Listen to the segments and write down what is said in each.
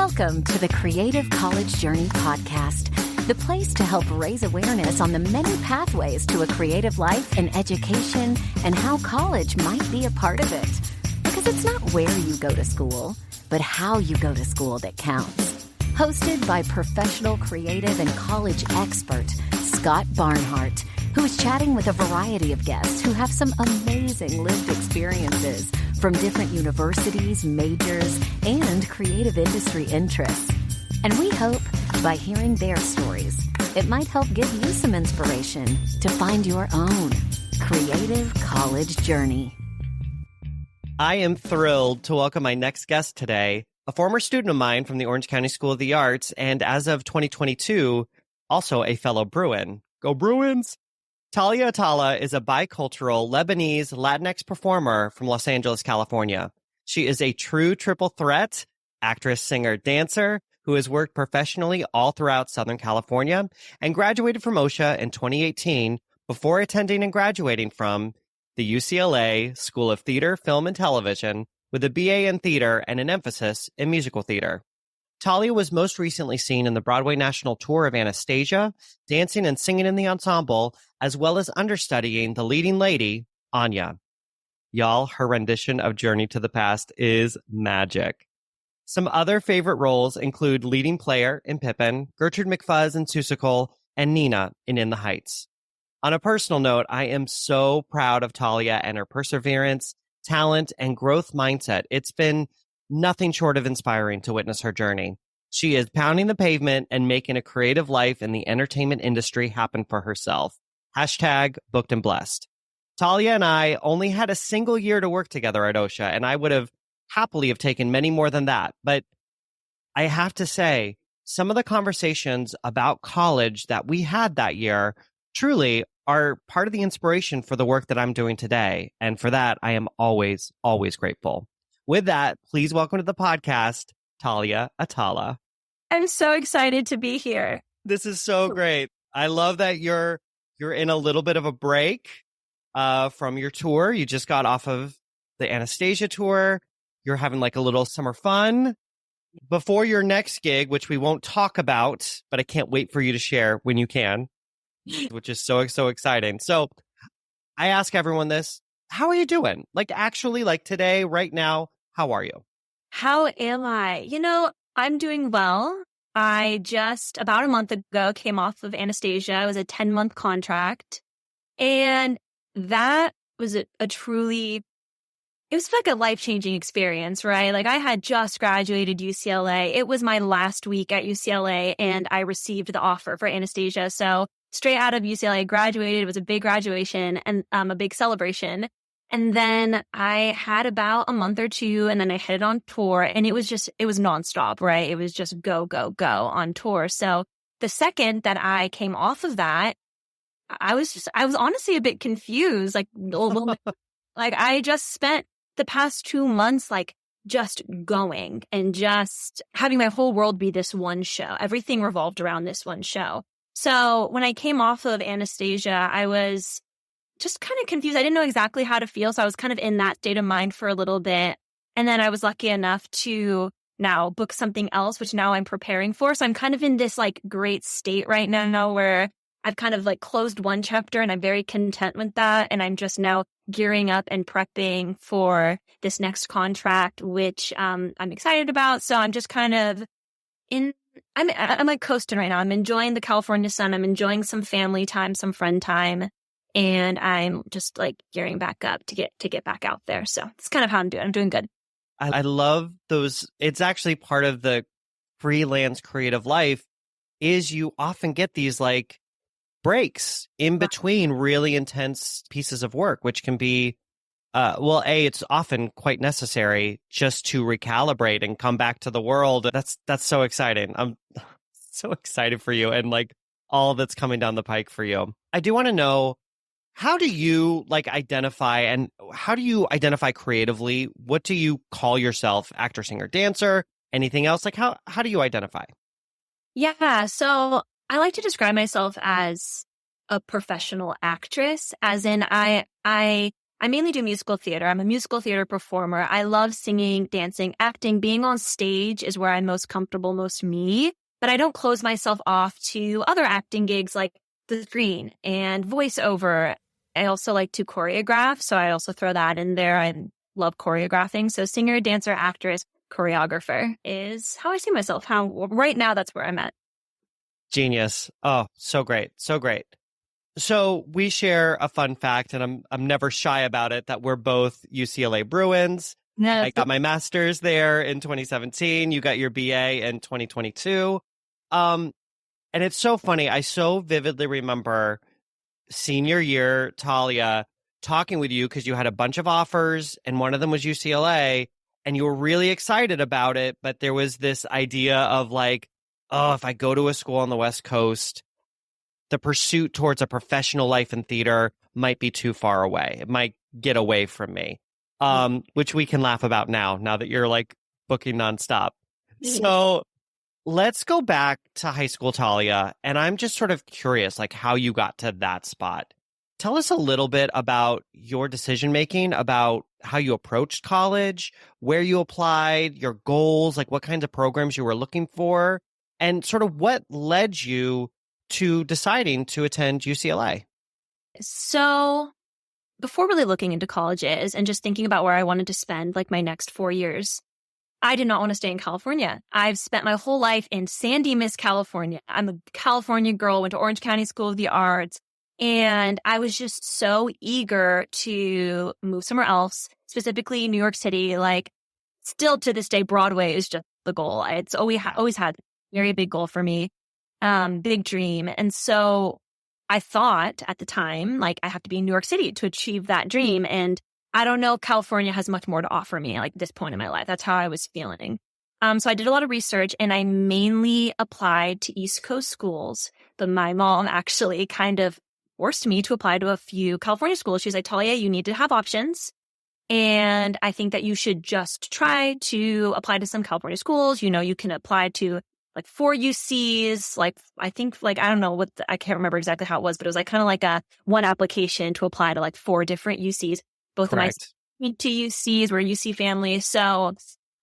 Welcome to the Creative College Journey podcast, the place to help raise awareness on the many pathways to a creative life and education and how college might be a part of it. Because it's not where you go to school, but how you go to school that counts. Hosted by professional creative and college expert Scott Barnhart, who is chatting with a variety of guests who have some amazing lived experiences from different universities, majors, and creative industry interests. And we hope by hearing their stories, it might help give you some inspiration to find your own creative college journey. I am thrilled to welcome my next guest today, a former student of mine from the Orange County School of the Arts, and as of 2022, also a fellow Bruin. Go Bruins! Thalia Atallah is a bicultural Lebanese Latinx performer from Los Angeles, California. She is a true triple threat, actress, singer, dancer, who has worked professionally all throughout Southern California and graduated from OSHA in 2018 before attending and graduating from the UCLA School of Theatre, Film, and Television with a BA in theater and an emphasis in musical theater. Thalia was most recently seen in the Broadway national tour of Anastasia, dancing and singing in the ensemble, as well as understudying the leading lady, Anya. Y'all, her rendition of Journey to the Past is magic. Some other favorite roles include leading player in PIPPIN, Gertrude McFuzz in SEUSSICAL, and Nina in the Heights. On a personal note, I am so proud of Thalia and her perseverance, talent, and growth mindset. It's been nothing short of inspiring to witness her journey. She is pounding the pavement and making a creative life in the entertainment industry happen for herself. Hashtag booked and blessed. Thalia and I only had a single year to work together at OSHA, and I would have happily have taken many more than that. But I have to say, some of the conversations about college that we had that year truly are part of the inspiration for the work that I'm doing today. And for that, I am always, always grateful. With that, please welcome to the podcast, Thalia Atallah. I'm so excited to be here. This is so great. I love that you're in a little bit of a break from your tour. You just got off of the Anastasia tour. You're having like a little summer fun before your next gig, which we won't talk about, but I can't wait for you to share when you can, which is so exciting. So I ask everyone this. How are you doing? Like actually, like today, right now, how are you? How am I? I'm doing well. I just about a month ago came off of Anastasia. It was a 10-month contract. And that was it was like a life-changing experience, right? Like I had just graduated UCLA. It was my last week at UCLA and I received the offer for Anastasia. So straight out of UCLA, graduated. It was a big graduation and a big celebration. And then I had about a month or two and then I headed on tour and it was nonstop, right? It was just go, go, go on tour. So the second that I came off of that, I was honestly a bit confused. Like I just spent the past 2 months, like just going and just having my whole world be this one show. Everything revolved around this one show. So when I came off of Anastasia, I was just kind of confused. I didn't know exactly how to feel. So I was kind of in that state of mind for a little bit. And then I was lucky enough to now book something else, which now I'm preparing for. So I'm kind of in this like great state right now where I've kind of like closed one chapter and I'm very content with that. And I'm just now gearing up and prepping for this next contract, which I'm excited about. So I'm just kind of I'm like coasting right now. I'm enjoying the California sun. I'm enjoying some family time, some friend time. And I'm just like gearing back up to get back out there. So it's kind of how I'm doing. I'm doing good. I love those. It's actually part of the freelance creative life is you often get these like breaks in between really intense pieces of work, which can be, it's often quite necessary just to recalibrate and come back to the world. That's so exciting. I'm so excited for you and like all that's coming down the pike for you. I do want to know, how do you identify creatively? What do you call yourself? Actor, singer, dancer, anything else? Like how do you identify? Yeah. So I like to describe myself as a professional actress, as in I I mainly do musical theater. I'm a musical theater performer. I love singing, dancing, acting. Being on stage is where I'm most comfortable, most me. But I don't close myself off to other acting gigs like the screen and voiceover. I also like to choreograph, so I also throw that in there. I love choreographing. So singer, dancer, actress, choreographer is how I see myself. How right now, that's where I'm at. Genius. Oh, so great. So great. So we share a fun fact, and I'm never shy about it, that we're both UCLA Bruins. No, I got my master's there in 2017. You got your BA in 2022. And it's so funny. I so vividly remember senior year, Thalia, talking with you because you had a bunch of offers and one of them was UCLA and you were really excited about it. But there was this idea of like, oh, if I go to a school on the West Coast, the pursuit towards a professional life in theater might be too far away. It might get away from me, which we can laugh about now that you're like booking nonstop. So let's go back to high school, Thalia. And I'm just sort of curious, like how you got to that spot. Tell us a little bit about your decision-making, about how you approached college, where you applied, your goals, like what kinds of programs you were looking for, and sort of what led you to deciding to attend UCLA? So before really looking into colleges and just thinking about where I wanted to spend like my next 4 years, I did not want to stay in California. I've spent my whole life in Sandy Miss, California. I'm a California girl, went to Orange County School of the Arts, and I was just so eager to move somewhere else, specifically New York City. Like still to this day, Broadway is just the goal. It's always had a very big goal for me. Big dream. And so I thought at the time, like I have to be in New York City to achieve that dream. And I don't know if California has much more to offer me like at this point in my life. That's how I was feeling. So I did a lot of research and I mainly applied to East Coast schools, but my mom actually kind of forced me to apply to a few California schools. She's like, Thalia, you need to have options. And I think that you should just try to apply to some California schools. You know, you can apply to like 4 UCs, like I think like, I don't know I can't remember exactly how it was, but it was like kind of like a one application to apply to like 4 different UCs. Both Correct. of my 2 UCs were UC families. So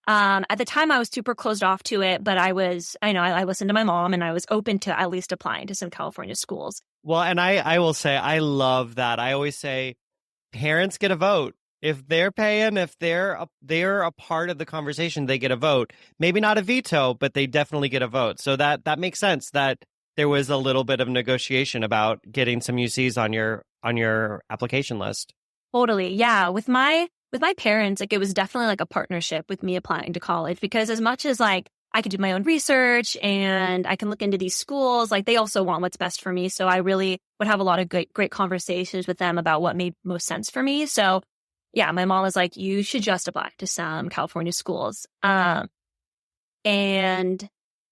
at the time I was super closed off to it, but I listened to my mom and I was open to at least applying to some California schools. Well, and I will say, I love that. I always say parents get a vote. If they're paying, if they're a part of the conversation, they get a vote. Maybe not a veto, but they definitely get a vote. So that makes sense that there was a little bit of negotiation about getting some UCs on your application list. Totally. Yeah. With my parents, like it was definitely like a partnership with me applying to college, because as much as like I could do my own research and I can look into these schools, like they also want what's best for me. So I really would have a lot of great conversations with them about what made most sense for me. So yeah, my mom was like, you should just apply to some California schools. And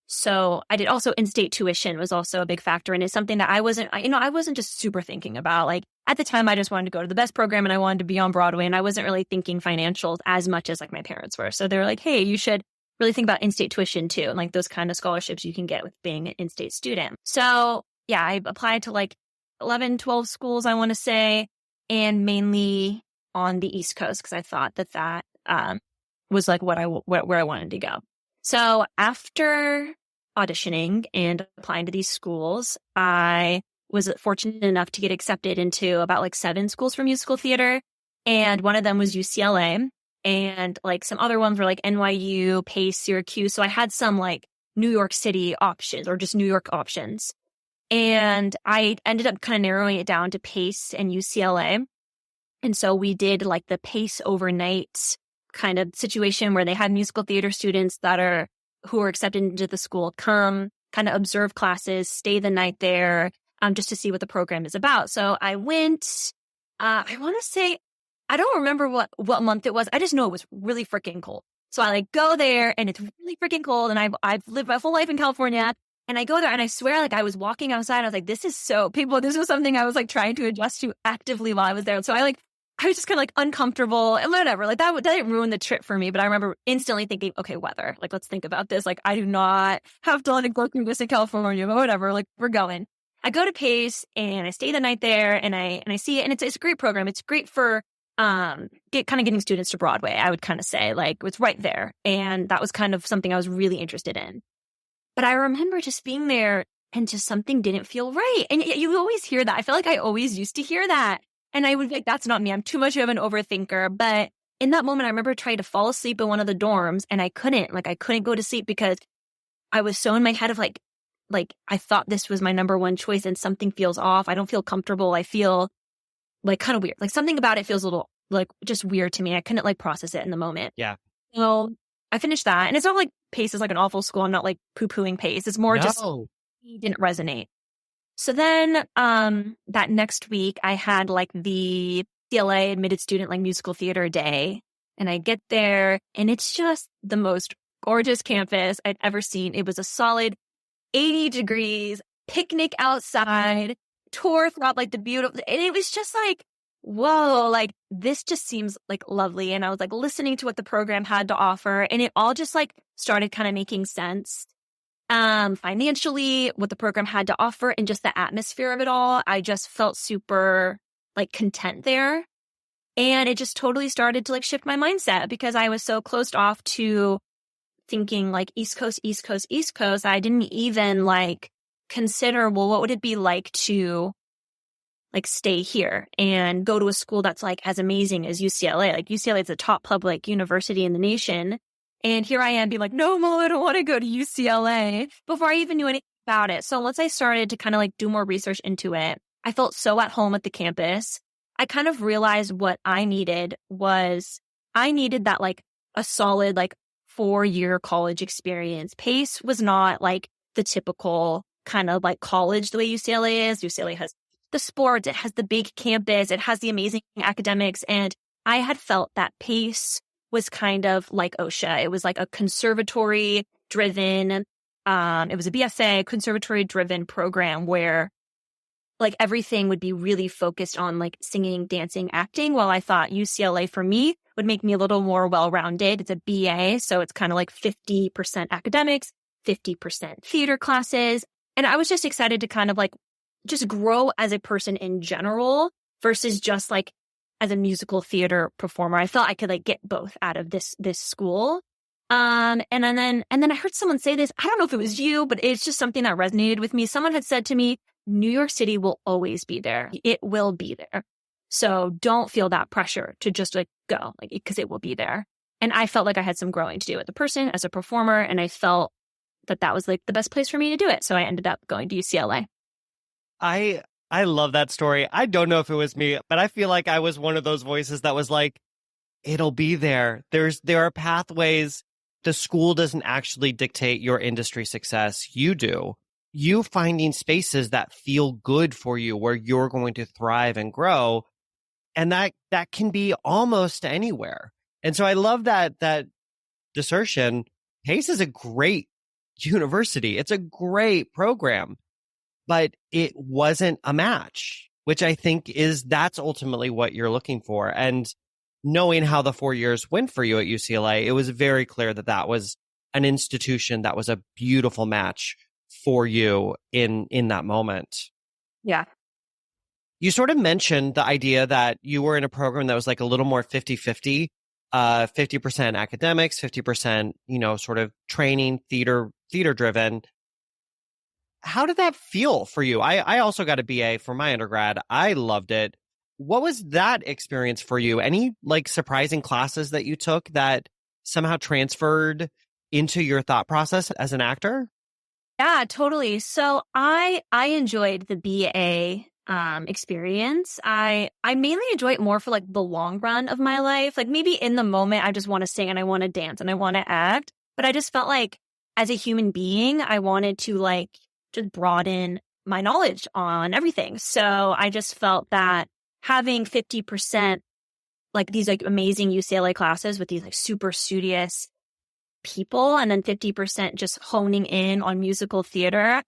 so I did. Also, in-state tuition was also a big factor. And it's something that I wasn't just super thinking about. Like at the time, I just wanted to go to the best program and I wanted to be on Broadway. And I wasn't really thinking financials as much as like my parents were. So they were like, hey, you should really think about in-state tuition too. And like those kind of scholarships you can get with being an in-state student. So yeah, I applied to like 11, 12 schools, I want to say, and mainly on the East Coast, because I thought that was like where I wanted to go. So after auditioning and applying to these schools, I was fortunate enough to get accepted into about like 7 schools for musical theater. And one of them was UCLA, and like some other ones were like NYU, Pace, Syracuse. So I had some like New York City options or just New York options. And I ended up kind of narrowing it down to Pace and UCLA. And so we did like the Pace overnight kind of situation where they had musical theater students who are accepted into the school come kind of observe classes, stay the night there, just to see what the program is about. So I went, I want to say, I don't remember what month it was. I just know it was really freaking cold. So I like go there and it's really freaking cold. And I've lived my whole life in California. And I go there and I swear, like I was walking outside. I was like, this was something I was like trying to adjust to actively while I was there. So I was just kind of like uncomfortable and whatever. Like that didn't ruin the trip for me. But I remember instantly thinking, okay, weather, like let's think about this. Like I do not have to like go through this in California, but whatever, like we're going. I go to Pace and I stay the night there and I see it. And it's a great program. It's great for getting students to Broadway, I would kind of say, like, it's right there. And that was kind of something I was really interested in. But I remember just being there and just something didn't feel right. And you always hear that. I feel like I always used to hear that. And I would be like, that's not me. I'm too much of an overthinker. But in that moment, I remember trying to fall asleep in one of the dorms and I couldn't go to sleep because I was so in my head of like I thought this was my number one choice and something feels off. I don't feel comfortable. I feel like kind of weird. Like something about it feels a little like just weird to me. I couldn't like process it in the moment. Yeah. So I finished that. And it's not like Pace is like an awful school. I'm not like poo-pooing Pace. It's more just it didn't resonate. So then that next week I had like the UCLA admitted student like musical theater day. And I get there and it's just the most gorgeous campus I'd ever seen. It was a solid 80 degrees, picnic outside, tour throughout like the beautiful, and it was just like, whoa, like this just seems like lovely. And I was like listening to what the program had to offer and it all just like started kind of making sense. Financially, what the program had to offer and just the atmosphere of it all, I just felt super like content there. And it just totally started to like shift my mindset because I was so closed off to thinking like East Coast, East Coast, East Coast. I didn't even like consider, well, what would it be like to like stay here and go to a school that's like as amazing as UCLA? Like UCLA is the top public university in the nation. And here I am being like, no, Mom, I don't want to go to UCLA before I even knew anything about it. So once I started to kind of like do more research into it, I felt so at home at the campus. I kind of realized what I needed was I needed that like a solid like 4-year college experience. Pace was not like the typical kind of like college the way UCLA is. UCLA has the sports, it has the big campus, it has the amazing academics. And I had felt that Pace was kind of like OSHA. It was like a conservatory driven, it was a BSA conservatory driven program where like everything would be really focused on like singing, dancing, acting. While I thought UCLA for me would make me a little more well-rounded. It's a BA, so it's kind of like 50% academics, 50% theater classes. And I was just excited to kind of like just grow as a person in general versus just like as a musical theater performer. I felt I could like get both out of this school. And then I heard someone say this. I don't know if it was you, but it's just something that resonated with me. Someone had said to me, New York City will always be there. It will be there. So don't feel that pressure to just like go, like, because it will be there. And I felt like I had some growing to do as a person, as a performer. And I felt that that was like the best place for me to do it. So I ended up going to UCLA. I love that story. I don't know if it was me, but I feel like I was one of those voices that was like, it'll be there. There are pathways. The school doesn't actually dictate your industry success. You do. You finding spaces that feel good for you, where you're going to thrive and grow. And that can be almost anywhere. And so I love that assertion. Pace is a great university. It's a great program, but it wasn't a match, which I think that's ultimately what you're looking for. And knowing how the 4 years went for you at UCLA, it was very clear that that was an institution that was a beautiful match for you in that moment. Yeah. You sort of mentioned the idea that you were in a program that was like a little more 50-50, 50% academics, 50%, sort of training, theater driven. How did that feel for you? I also got a BA for my undergrad. I loved it. What was that experience for you? Any like surprising classes that you took that somehow transferred into your thought process as an actor? Yeah, totally. So I enjoyed the BA experience. I mainly enjoy it more for like the long run of my life. Like maybe in the moment, I just want to sing and I want to dance and I want to act. But I just felt like as a human being, I wanted to like just broaden my knowledge on everything. So I just felt that having 50% like these like amazing UCLA classes with these like super studious people and then 50% just honing in on musical theater,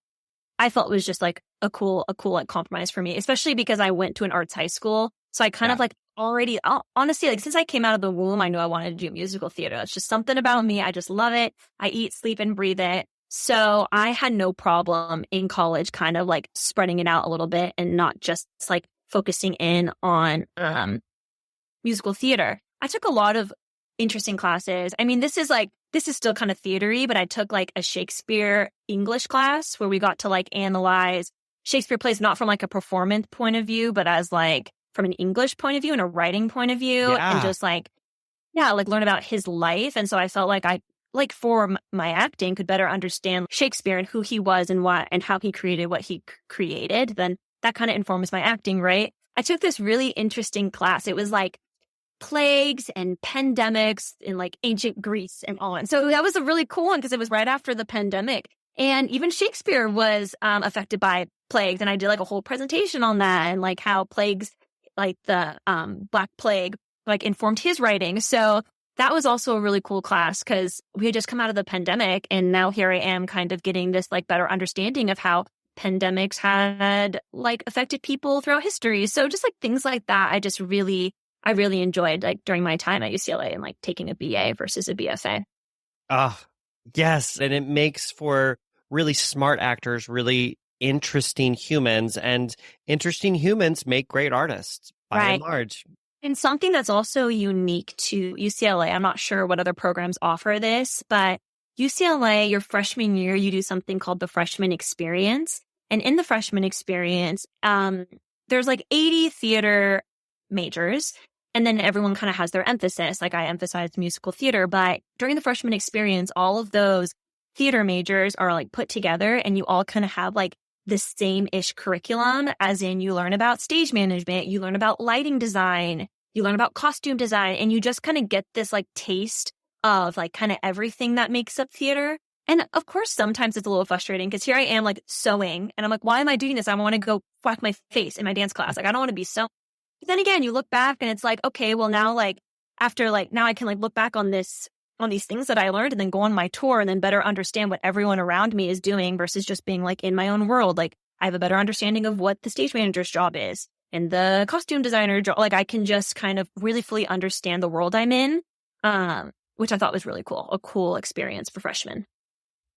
I felt was just like a cool like compromise for me, especially because I went to an arts high school. So I kind of like already, honestly, like since I came out of the womb, I knew I wanted to do musical theater. It's just something about me. I just love it. I eat, sleep, and breathe it. So I had no problem in college kind of like spreading it out a little bit and not just like focusing in on musical theater, I took a lot of interesting classes. I mean, this is still kind of theatery, but I took like a Shakespeare English class where we got to like analyze Shakespeare plays, not from like a performance point of view, but as like from an English point of view and a writing point of view, and just like, like learn about his life. And so I felt like I, like for my acting, could better understand Shakespeare and who he was and what and how he created what he created. Then that kind of informs my acting, right? I took this really interesting class. It was like plagues and pandemics in like ancient Greece and all. And so that was a really cool one because it was right after the pandemic. And even Shakespeare was affected by plagues. And I did like a whole presentation on that and like how plagues, like the Black Plague, like informed his writing. So that was also a really cool class because we had just come out of the pandemic. And now here I am kind of getting this like better understanding of how pandemics had like affected people throughout history. So just like things like that, I really enjoyed like during my time at UCLA and like taking a BA versus a BFA. Yes. And it makes for really smart actors, really interesting humans, and interesting humans make great artists by and large. And something that's also unique to UCLA, I'm not sure what other programs offer this, but UCLA, your freshman year, you do something called the freshman experience. And in the freshman experience, there's like 80 theater majors, and then everyone kind of has their emphasis. Like I emphasized musical theater, but during the freshman experience, all of those theater majors are like put together and you all kind of have like the same-ish curriculum, as in you learn about stage management, you learn about lighting design, you learn about costume design, and you just kind of get this like taste of like kind of everything that makes up theater. And of course, sometimes it's a little frustrating because here I am like sewing and I'm like, why am I doing this? I want to go whack my face in my dance class. Like, I don't want to be sewing. But then again, you look back and it's like, okay, well now like after like now I can like look back on these things that I learned and then go on my tour and then better understand what everyone around me is doing versus just being like in my own world. Like I have a better understanding of what the stage manager's job is and the costume designer job. Like I can just kind of really fully understand the world I'm in, which I thought was really cool. A cool experience for freshmen.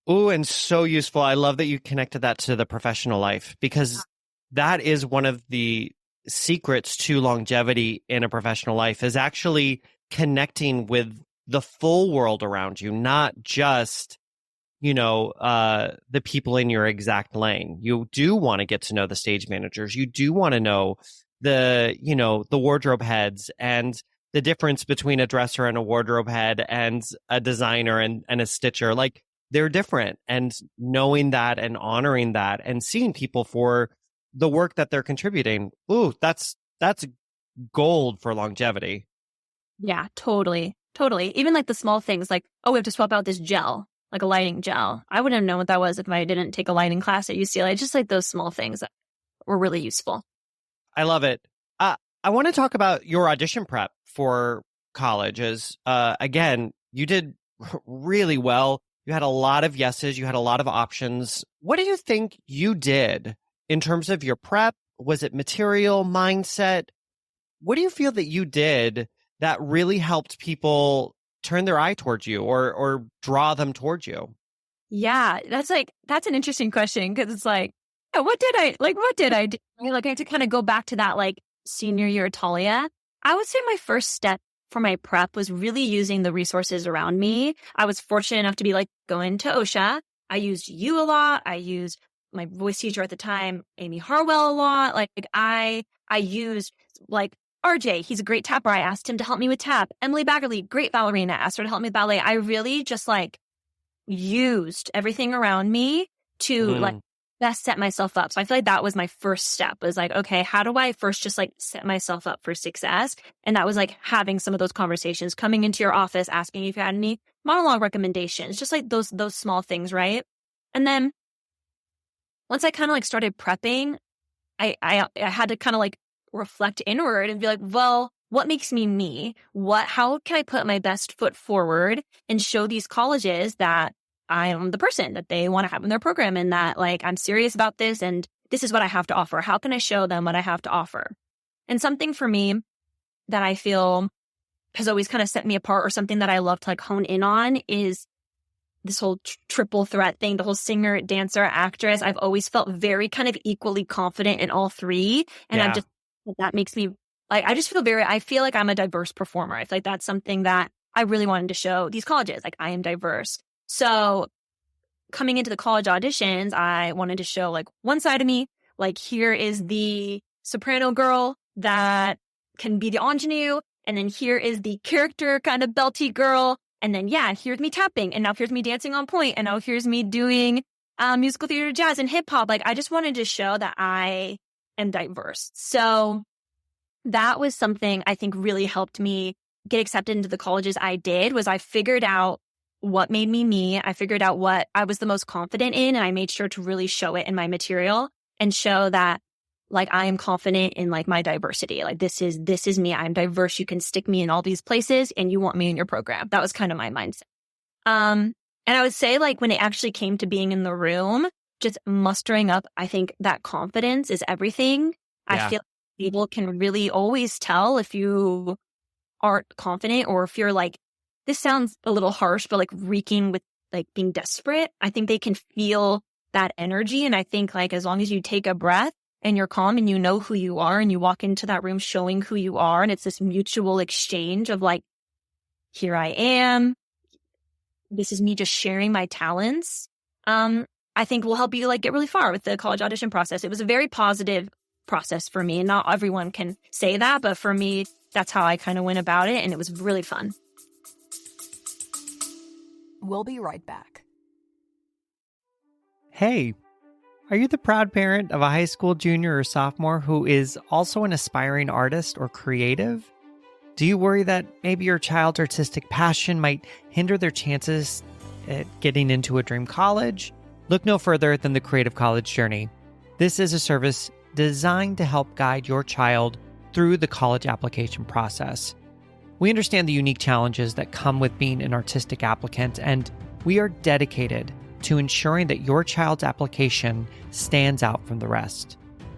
Oh, and so useful. I love that you connected that to the professional life, because that is one of the secrets to longevity in a professional life, is actually connecting with the full world around you, not just, the people in your exact lane. You do want to get to know the stage managers. You do want to know the wardrobe heads and the difference between a dresser and a wardrobe head and a designer and a stitcher. Like, they're different, and knowing that and honoring that and seeing people for the work that they're contributing. Ooh, that's gold for longevity. Yeah, totally. Totally. Even like the small things like, oh, we have to swap out this gel, like a lighting gel. I wouldn't have known what that was if I didn't take a lighting class at UCLA. Just like those small things that were really useful. I love it. I want to talk about your audition prep for college. Again, you did really well. You had a lot of yeses. You had a lot of options. What do you think you did in terms of your prep? Was it material, mindset? What do you feel that you did that really helped people turn their eye towards you or draw them towards you? Yeah, that's an interesting question, because it's like, what did I do? Like, I have to kind of go back to that like senior year at Thalia. I would say my first step for my prep was really using the resources around me. I was fortunate enough to be like going to OSHA. I used you a lot. I used my voice teacher at the time, Amy Harwell, a lot. Like I used like RJ, he's a great tapper. I asked him to help me with tap. Emily Baggerly, great ballerina, asked her to help me with ballet. I really just like used everything around me to like best set myself up. So I feel like that was my first step, was like, okay, how do I first just like set myself up for success? And that was like having some of those conversations, coming into your office, asking if you had any monologue recommendations, just like those small things, right? And then once I kind of like started prepping, I had to kind of like reflect inward and be like, well, what makes me me? How can I put my best foot forward and show these colleges that I am the person that they want to have in their program, and that like I'm serious about this and this is what I have to offer. How can I show them what I have to offer? And something for me that I feel has always kind of set me apart, or something that I love to like hone in on, is this whole triple threat thing, the whole singer, dancer, actress. I've always felt very kind of equally confident in all three. And that makes me Like, I feel like I'm a diverse performer. I feel like that's something that I really wanted to show these colleges. Like, I am diverse. So coming into the college auditions, I wanted to show like one side of me. Like, here is the soprano girl that can be the ingenue. And then here is the character kind of belty girl. And then, here's me tapping. And now here's me dancing on point. And now here's me doing musical theater, jazz, and hip hop. Like, I just wanted to show that I am diverse. So that was something I think really helped me get accepted into the colleges I did, was I figured out what made me me. I figured out what I was the most confident in, and I made sure to really show it in my material and show that like I am confident in like my diversity. Like, this is me. I'm diverse. You can stick me in all these places and you want me in your program. That was kind of my mindset. And I would say, like, when it actually came to being in the room, just mustering up, I think that confidence is everything. Yeah. I feel people can really always tell if you aren't confident, or if you're like, this sounds a little harsh, but like reeking with like being desperate. I think they can feel that energy. And I think like as long as you take a breath and you're calm and you know who you are and you walk into that room showing who you are, and it's this mutual exchange of like, here I am, this is me just sharing my talents, I think will help you like get really far with the college audition process. It was a very positive process for me, and not everyone can say that, but for me, that's how I kind of went about it, and it was really fun. We'll be right back. Hey, are you the proud parent of a high school junior or sophomore who is also an aspiring artist or creative? Do you worry that maybe your child's artistic passion might hinder their chances at getting into a dream college? Look no further than the Creative College Journey. This is a service designed to help guide your child through the college application process. We understand the unique challenges that come with being an artistic applicant, and we are dedicated to ensuring that your child's application stands out from the rest.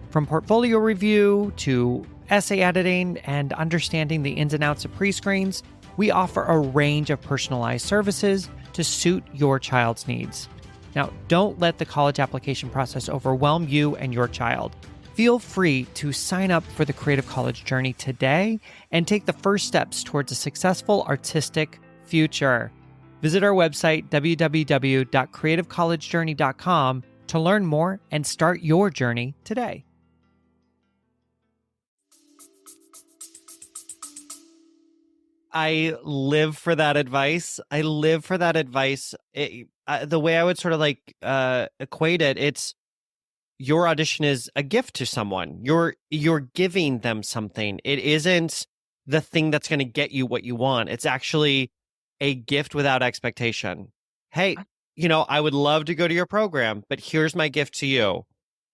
From portfolio review to essay editing and understanding the ins and outs of pre-screens, we offer a range of personalized services to suit your child's needs. Now, don't let the college application process overwhelm you and your child. Feel free to sign up for the Creative College Journey today and take the first steps towards a successful artistic future. Visit our website, www.creativecollegejourney.com, to learn more and start your journey today. I live for that advice. The way I would sort of like equate it, it's your audition is a gift to someone. You're giving them something. It isn't the thing that's going to get you what you want. It's actually a gift without expectation. Hey, I would love to go to your program, but here's my gift to you.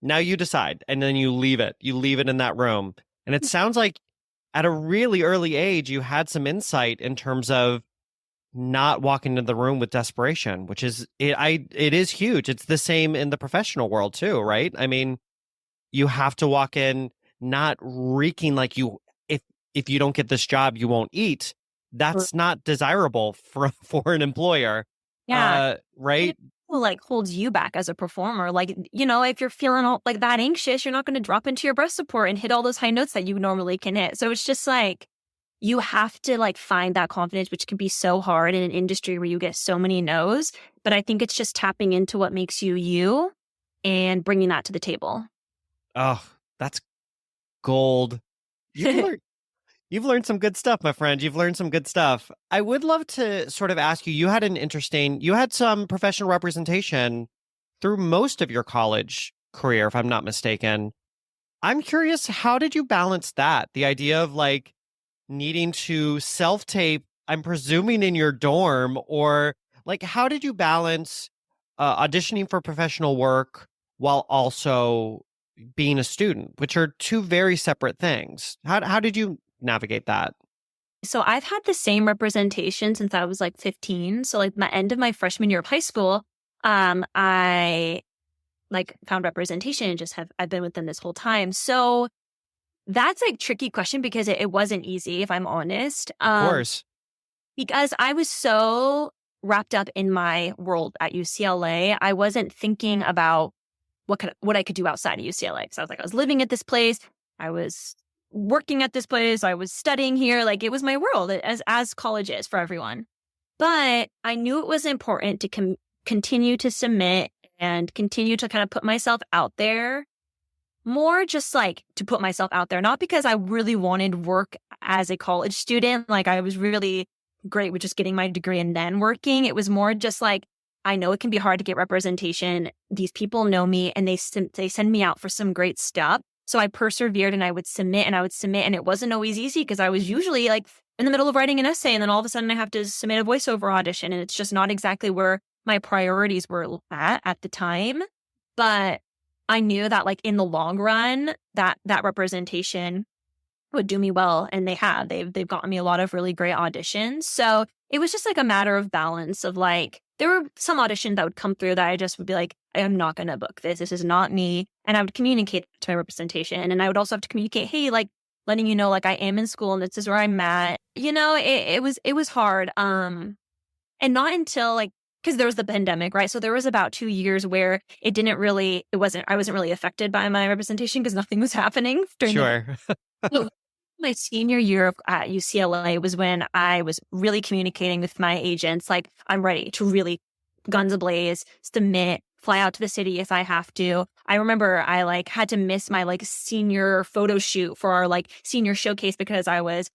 Now you decide, and then you leave it. You leave it in that room. And it sounds like at a really early age, you had some insight in terms of not walking into the room with desperation, which is, it is huge. It's the same in the professional world too, right? I mean, you have to walk in not reeking like if you don't get this job, you won't eat. That's not desirable for an employer. Yeah. Right? Well, like holds you back as a performer. Like, if you're feeling all like that anxious, you're not going to drop into your breast support and hit all those high notes that you normally can hit. So it's just like, you have to like find that confidence, which can be so hard in an industry where you get so many no's. But I think it's just tapping into what makes you you and bringing that to the table. Oh, that's gold. You've learned some good stuff, my friend. You've learned some good stuff. I would love to sort of ask you, you had some professional representation through most of your college career, if I'm not mistaken. I'm curious, how did you balance that? The idea of like needing to self-tape, I'm presuming in your dorm, or like, how did you balance auditioning for professional work while also being a student, which are two very separate things? How did you navigate that? So I've had the same representation since I was like 15. So like my end of my freshman year of high school, I like found representation and I've been with them this whole time. So that's a tricky question because it wasn't easy, if I'm honest. Of course. Because I was so wrapped up in my world at UCLA, I wasn't thinking about what I could do outside of UCLA. So I was living at this place. I was working at this place. I was studying here. Like it was my world, as college is for everyone. But I knew it was important to continue to submit and continue to kind of put myself out there, more just like to put myself out there, not because I really wanted work as a college student. Like I was really great with just getting my degree and then working. It was more just like, I know it can be hard to get representation. These people know me and they send me out for some great stuff. So I persevered and I would submit and and it wasn't always easy because I was usually like in the middle of writing an essay and then all of a sudden I have to submit a voiceover audition and it's just not exactly where my priorities were at the time. But I knew that like in the long run that representation would do me well, and they have. They've gotten me a lot of really great auditions. So it was just like a matter of balance of like, there were some auditions that would come through that I just would be like, I am not going to book this. This is not me. And I would communicate to my representation. And I would also have to communicate, hey, like letting you know, like I am in school and this is where I'm at. You know, it was hard. And not until like, because there was the pandemic, right? So there was about 2 years where I wasn't really affected by my representation because nothing was happening. Sure. My senior year at UCLA was when I was really communicating with my agents, like I'm ready to really guns ablaze, submit, fly out to the city if I have to. I remember I like had to miss my like senior photo shoot for our like senior showcase because I was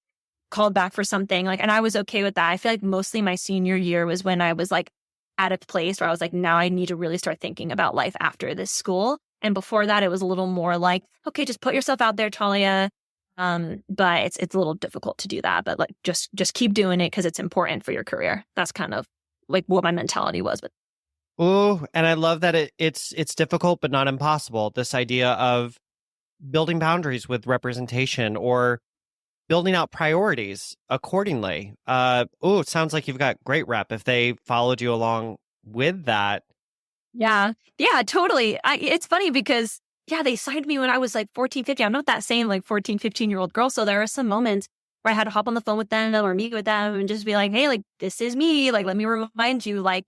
called back for something, like, and I was okay with that. I feel like mostly my senior year was when I was like at a place where I was like, now I need to really start thinking about life after this school. And before that, it was a little more like, okay, just put yourself out there, Thalia. But it's a little difficult to do that. But like, just keep doing it because it's important for your career. That's kind of like what my mentality was. But oh, and I love that it's difficult but not impossible. This idea of building boundaries with representation or building out priorities accordingly. It sounds like you've got great rep if they followed you along with that. Yeah, totally. It's funny because, they signed me when I was like 14, 15. I'm not that same like 14, 15-year-old girl. So there are some moments where I had to hop on the phone with them or meet with them and just be like, hey, like, this is me. Like, let me remind you, like,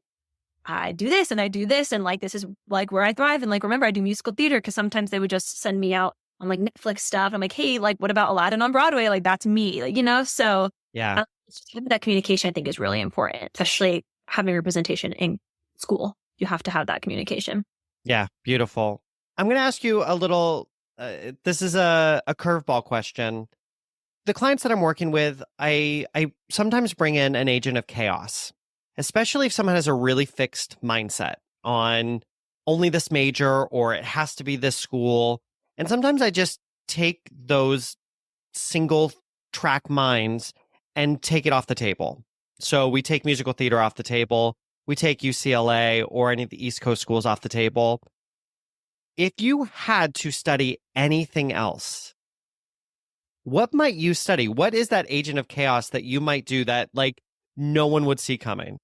I do this and I do this. And like, this is like where I thrive. And like, remember, I do musical theater because sometimes they would just send me out on like Netflix stuff. I'm like, hey, like, what about Aladdin on Broadway? Like, that's me, like, you know? So yeah, having that communication, I think, is really important, especially having representation in school. You have to have that communication. Yeah, beautiful. I'm going to ask you a little, this is a curveball question. The clients that I'm working with, I sometimes bring in an agent of chaos, especially if someone has a really fixed mindset on only this major or it has to be this school. And sometimes I just take those single track minds and take it off the table. So we take musical theater off the table. We take UCLA or any of the East Coast schools off the table. If you had to study anything else, what might you study? What is that agent of chaos that you might do that like no one would see coming?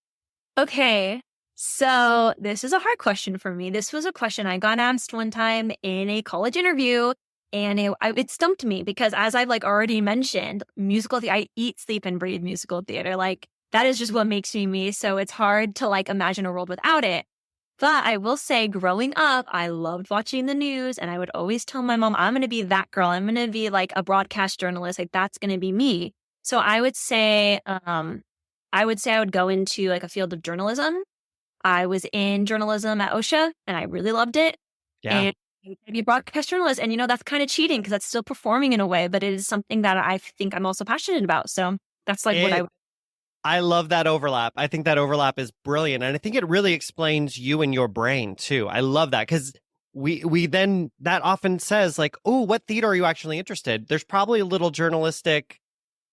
Okay. So this is a hard question for me. This was a question I got asked one time in a college interview, and it stumped me because, as I've like already mentioned, musical theater, I eat, sleep, and breathe musical theater. Like that is just what makes me me. So it's hard to like imagine a world without it. But I will say, growing up, I loved watching the news, and I would always tell my mom, I'm going to be that girl. I'm going to be like a broadcast journalist. Like that's going to be me. So I would say I would go into like a field of journalism. I was in journalism at OSHA and I really loved it. Yeah. And I'd be a broadcast journalist. And, that's kind of cheating because that's still performing in a way, but it is something that I think I'm also passionate about. So that's like what I love that overlap. I think that overlap is brilliant. And I think it really explains you and your brain too. I love that because we then, that often says like, oh, what theater are you actually interested? There's probably a little journalistic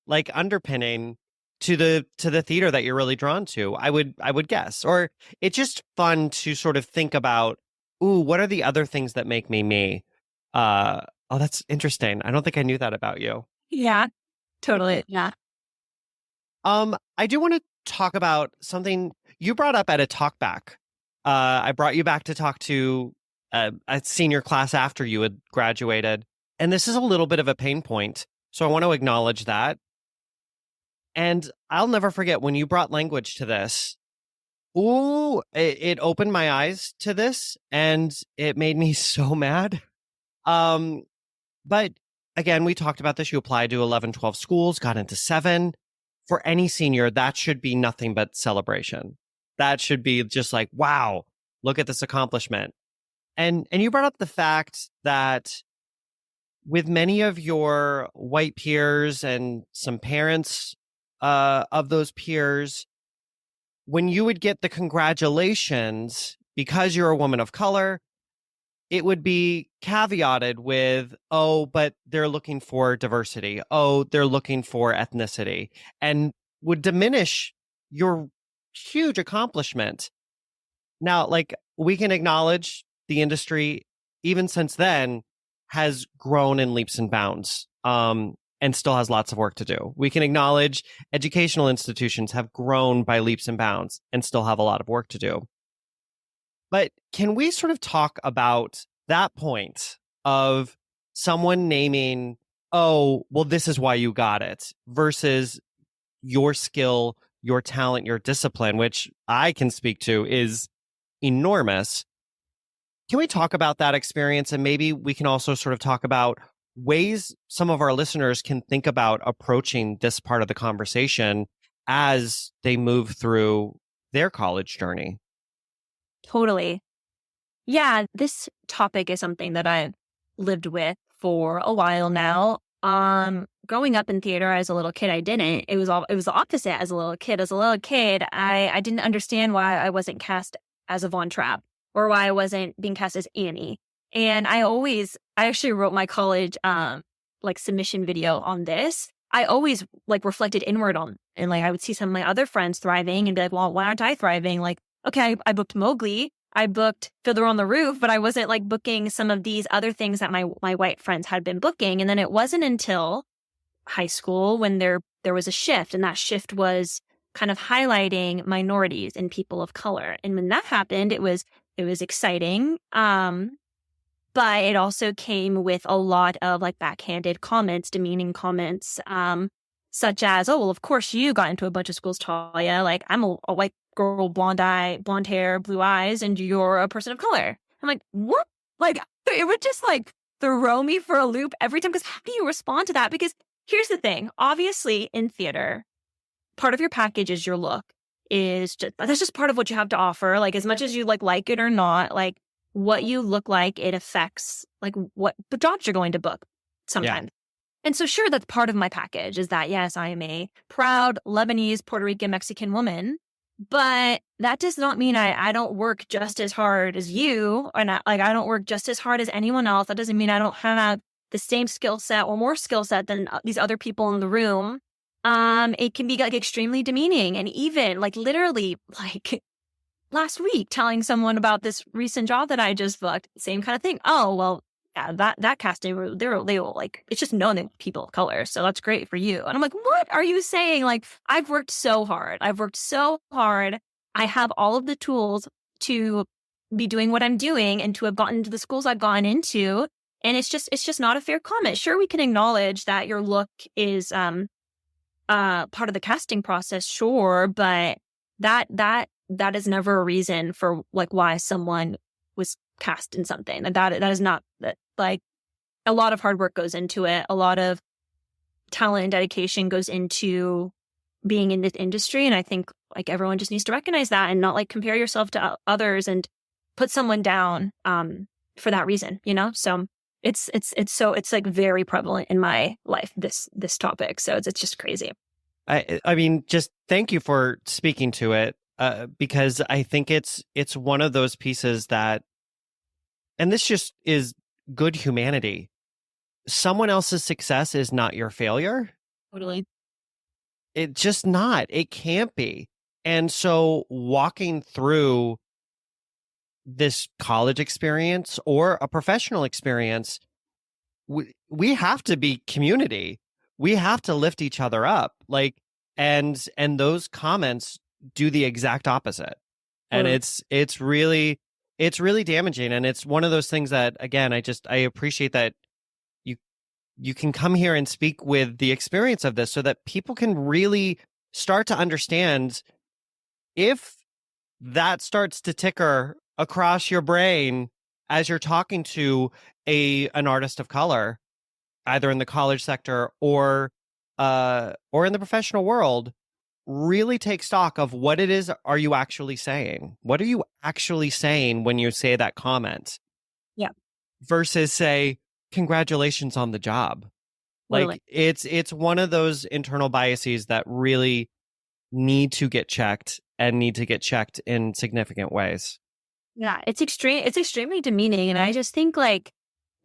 like underpinning to the theater that you're really drawn to, I would guess. Or it's just fun to sort of think about, ooh, what are the other things that make me me? That's interesting. I don't think I knew that about you. Yeah, totally. Yeah. I do want to talk about something you brought up at a talk back. I brought you back to talk to a senior class after you had graduated. And this is a little bit of a pain point. So I want to acknowledge that. And I'll never forget when you brought language to this. Ooh, it opened my eyes to this and it made me so mad. But again, we talked about this. You applied to 11, 12 schools, got into 7. For any senior, that should be nothing but celebration. That should be just like, wow, look at this accomplishment. And you brought up the fact that with many of your white peers and some parents of those peers, when you would get the congratulations because you're a woman of color, it would be caveated with, oh, but they're looking for diversity. Oh, they're looking for ethnicity, and would diminish your huge accomplishment. Now, like, we can acknowledge the industry, even since then, has grown in leaps and bounds, and still has lots of work to do. We can acknowledge educational institutions have grown by leaps and bounds and still have a lot of work to do. But can we sort of talk about that point of someone naming, oh, well, this is why you got it, versus your skill, your talent, your discipline, which I can speak to is enormous. Can we talk about that experience? And maybe we can also sort of talk about ways some of our listeners can think about approaching this part of the conversation as they move through their college journey. Totally. Yeah, this topic is something that I've lived with for a while now. Growing up in theater as a little kid, I didn't. It was the opposite as a little kid. As a little kid, I didn't understand why I wasn't cast as a Von Trapp or why I wasn't being cast as Annie. And I actually wrote my college like submission video on this. I always like reflected inward on, and like I would see some of my other friends thriving and be like, well, why aren't I thriving? Like, okay, I booked Mowgli, I booked Fiddler on the Roof, but I wasn't like booking some of these other things that my white friends had been booking. And then it wasn't until high school when there was a shift, and that shift was kind of highlighting minorities and people of color. And when that happened, it was exciting. But it also came with a lot of like backhanded comments, demeaning comments, such as, oh, well, of course you got into a bunch of schools, Thalia. Like, I'm a white girl, blonde hair, blue eyes, and you're a person of color. I'm like, what? Like, it would just like throw me for a loop every time. Because how do you respond to that? Because here's the thing. Obviously, in theater, part of your package is your look. That's just part of what you have to offer. Like, as much as you like it or not, like, what you look like, it affects like what the jobs you're going to book sometimes. Yeah. And so sure, that's part of my package is that, yes, I am a proud Lebanese, Puerto Rican, Mexican woman, but that does not mean I don't work just as hard as you, or not, like I don't work just as hard as anyone else. That doesn't mean I don't have the same skill set or more skill set than these other people in the room. It can be like extremely demeaning, and even like literally like last week telling someone about this recent job that I just booked, same kind of thing. Oh, well, yeah, that casting, they will like, it's just known that people of color. So that's great for you. And I'm like, what are you saying? Like, I've worked so hard. I have all of the tools to be doing what I'm doing and to have gotten into the schools I've gone into. And it's just not a fair comment. Sure, we can acknowledge that your look is part of the casting process. Sure. But that is never a reason for like why someone was cast in something. That is not that. Like, a lot of hard work goes into it. A lot of talent and dedication goes into being in this industry. And I think like everyone just needs to recognize that and not like compare yourself to others and put someone down for that reason, you know? So it's like very prevalent in my life, this topic. So it's just crazy. I mean, just thank you for speaking to it. Because I think it's one of those pieces that, and this just is good humanity. Someone else's success is not your failure. Totally. It's just not. It can't be. And so walking through this college experience or a professional experience, we have to be community. We have to lift each other up. Like, and those comments do the exact opposite. And it's really damaging. And it's one of those things that, again, I appreciate that you can come here and speak with the experience of this so that people can really start to understand if that starts to ticker across your brain as you're talking to an artist of color, either in the college sector or in the professional world, really take stock of what it is are you actually saying? What are you actually saying when you say that comment? Yeah. Versus say, congratulations on the job. Totally. Like it's one of those internal biases that really need to get checked and need to get checked in significant ways. Yeah, it's extremely demeaning. And I just think like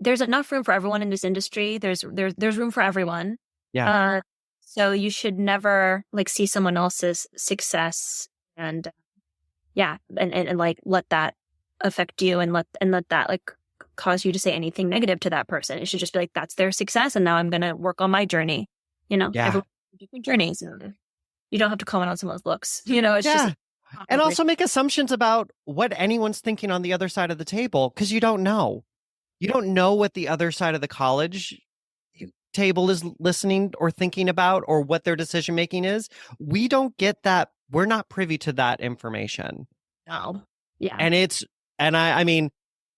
there's enough room for everyone in this industry. There's room for everyone. Yeah. So you should never like see someone else's success and and like let that affect you and let that like cause you to say anything negative to that person. It should just be like, that's their success. And now I'm going to work on my journey. Yeah. Everyone has different journeys. You don't have to comment on someone's looks. It's just. And also make assumptions about what anyone's thinking on the other side of the table, because you don't know. You don't know what the other side of the college table is listening or thinking about or what their decision making is. We don't get that. We're not privy to that information. No. Yeah. And I mean,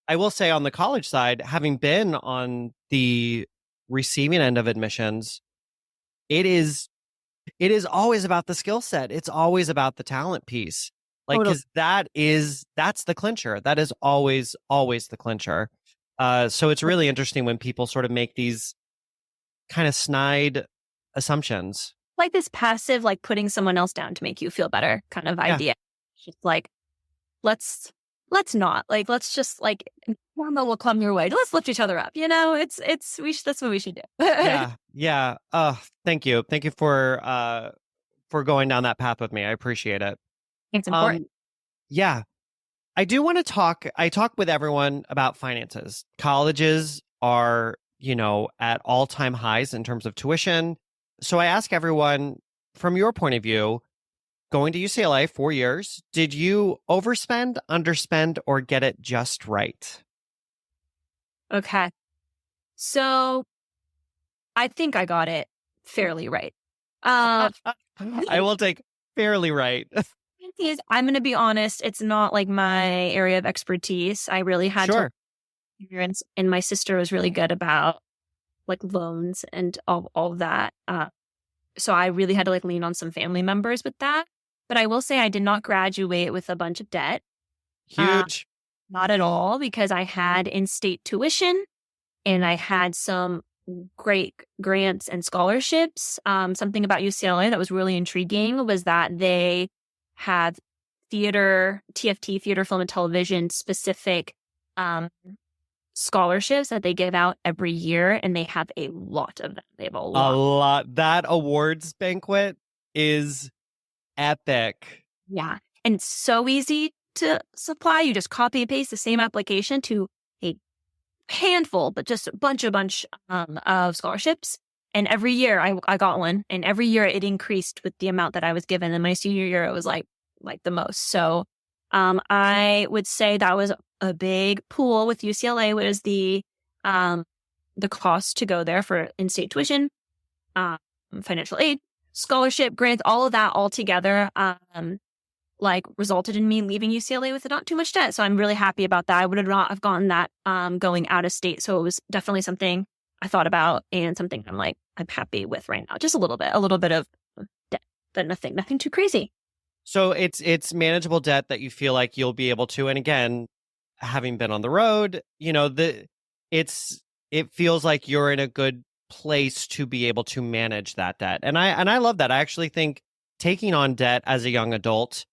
I will say on the college side, having been on the receiving end of admissions, it is always about the skill set. It's always about the talent piece. Like, because that's the clincher. That is always the clincher. So it's really interesting when people sort of make these kind of snide assumptions. Like this passive, like putting someone else down to make you feel better kind of idea. It's just like, let's not. Like, let's just like, karma will come your way. Let's lift each other up. That's what we should do. Yeah. Thank you. Thank you for going down that path with me. I appreciate it. It's important. Yeah. I do want to talk. I talk with everyone about finances. Colleges are, at all-time highs in terms of tuition. So I ask everyone, from your point of view, going to UCLA 4 years, did you overspend, underspend, or get it just right? Okay. So I think I got it fairly right. I will take fairly right. I'm going to be honest. It's not like my area of expertise. I really had to experience, and my sister was really good about like loans and all of that. So I really had to like lean on some family members with that. But I will say I did not graduate with a bunch of debt. Huge. Not at all, because I had in-state tuition and I had some great grants and scholarships. Something about UCLA that was really intriguing was that they have theater, TFT, theater, film, and television specific scholarships that they give out every year, and they have a lot of them. They have a lot. That awards banquet is epic. Yeah. And it's so easy to supply. You just copy and paste the same application to a handful, but just a bunch of scholarships. And every year I got one, and every year it increased with the amount that I was given. And my senior year, it was like the most. So I would say that was a big pool with UCLA was the cost to go there for in-state tuition, financial aid, scholarship, grants, all of that all together, resulted in me leaving UCLA with not too much debt. So I'm really happy about that. I would not have gotten that going out of state. So it was definitely something I thought about and something I'm happy with right now. Just a little bit of debt, but nothing too crazy. So it's manageable debt that you feel like you'll be able to. And again, having been on the road, it feels like you're in a good place to be able to manage that debt. And I love that. I actually think taking on debt as a young adult,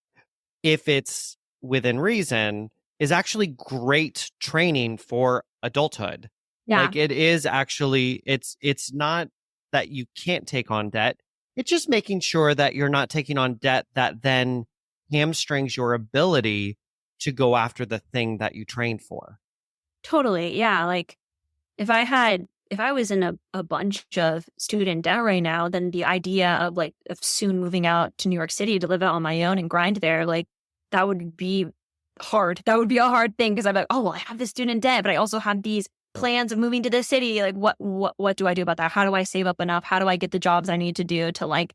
if it's within reason, is actually great training for adulthood. Yeah. Like it is actually, it's not that you can't take on debt. It's just making sure that you're not taking on debt that then hamstrings your ability to go after the thing that you trained for. Totally. Yeah. Like if I was in a bunch of student debt right now, then the idea of soon moving out to New York City to live out on my own and grind there, that would be hard. That would be a hard thing because I'm like, oh, well, I have this student debt, but I also have these plans of moving to this city. Like, what do I do about that? How do I save up enough? How do I get the jobs I need to do to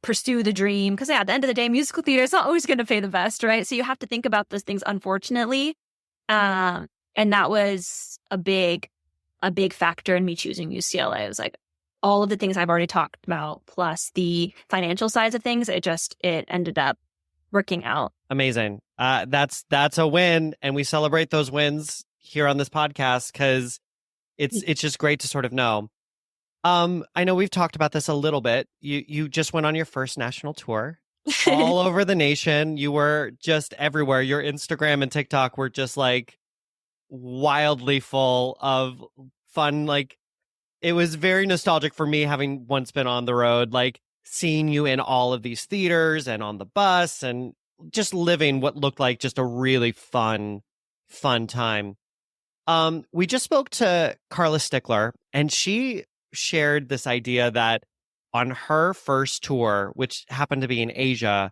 pursue the dream? Because at the end of the day, musical theater is not always going to pay the best, right? So you have to think about those things, unfortunately. And that was a big a big factor in me choosing UCLA. It was like all of the things I've already talked about, plus the financial sides of things. It ended up working out. Amazing. That's a win, and we celebrate those wins here on this podcast because it's just great to sort of know. I know we've talked about this a little bit. You just went on your first national tour all over the nation. You were just everywhere. Your Instagram and TikTok were just like wildly full of fun. Like, it was very nostalgic for me, having once been on the road, like seeing you in all of these theaters and on the bus and just living what looked like just a really fun time. We just spoke to Carla Stickler, and she shared this idea that on her first tour, which happened to be in Asia,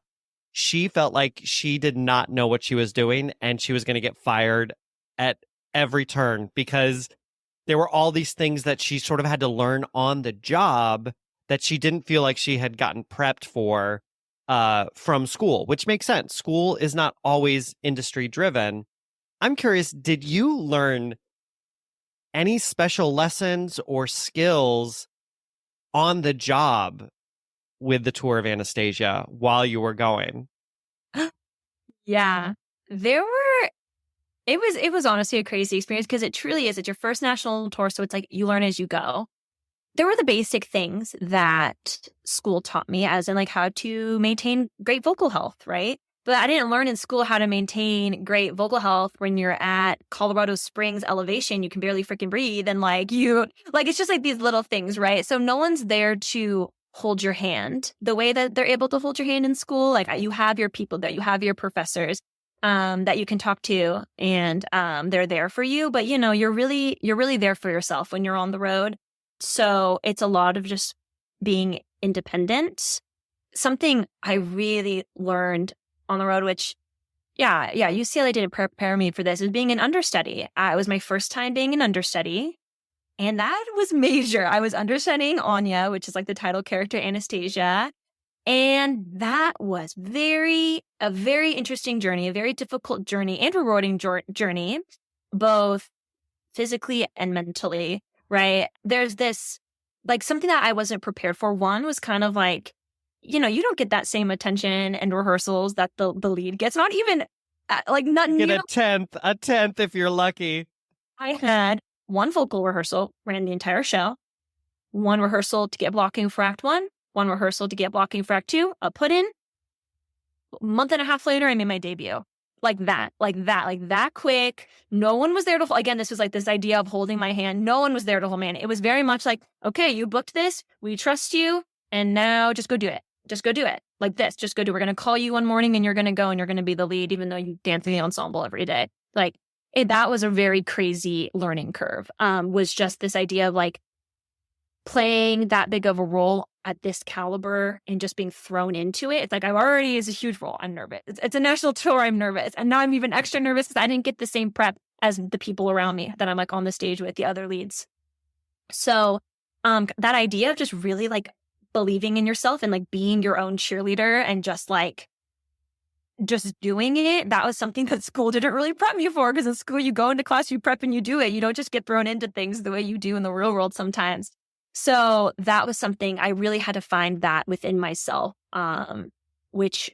she felt like she did not know what she was doing and she was going to get fired at every turn because there were all these things that she sort of had to learn on the job that she didn't feel like she had gotten prepped for from school, which makes sense. School is not always industry driven. I'm curious, did you learn any special lessons or skills on the job with the tour of Anastasia while you were going? Yeah, it was honestly a crazy experience because it truly is. It's your first national tour, so it's like you learn as you go. There were the basic things that school taught me, as in like how to maintain great vocal health, right? But I didn't learn in school how to maintain great vocal health when you're at Colorado Springs elevation. You can barely freaking breathe. And it's just like these little things, right? So no one's there to hold your hand the way that they're able to hold your hand in school. Like, you have your people there, you have your professors that you can talk to, and they're there for you. But you're really there for yourself when you're on the road. So it's a lot of just being independent. Something I really learned on the road, which, UCLA didn't prepare me for this, is being an understudy. It was my first time being an understudy, and that was major. I was understudying Anya, which is like the title character, Anastasia, and that was a very interesting journey, a very difficult journey and rewarding journey, both physically and mentally, right? There's this, like, something that I wasn't prepared for. One was kind of like, you don't get that same attention and rehearsals that the lead gets. Not even Get a tenth if you're lucky. I had one vocal rehearsal, ran the entire show, one rehearsal to get blocking for act one rehearsal to get blocking for act two, a put in. A month and a half later, I made my debut. Like that quick. No one was there to, again, this was like this idea of holding my hand. No one was there to hold my hand. It was very much like, okay, you booked this, we trust you, and now just go do it. Just go do it. Like this, just go do it. We're going to call you one morning and you're going to go and you're going to be the lead, even though you dance in the ensemble every day. That was a very crazy learning curve. Was just this idea of like playing that big of a role at this caliber and just being thrown into it. It's like, is a huge role. I'm nervous. It's a national tour. I'm nervous. And now I'm even extra nervous because I didn't get the same prep as the people around me that I'm like on the stage with, the other leads. So that idea of just really like believing in yourself and like being your own cheerleader and just doing it, that was something that school didn't really prep me for, because in school you go into class, you prep and you do it. You don't just get thrown into things the way you do in the real world sometimes. So that was something I really had to find that within myself, which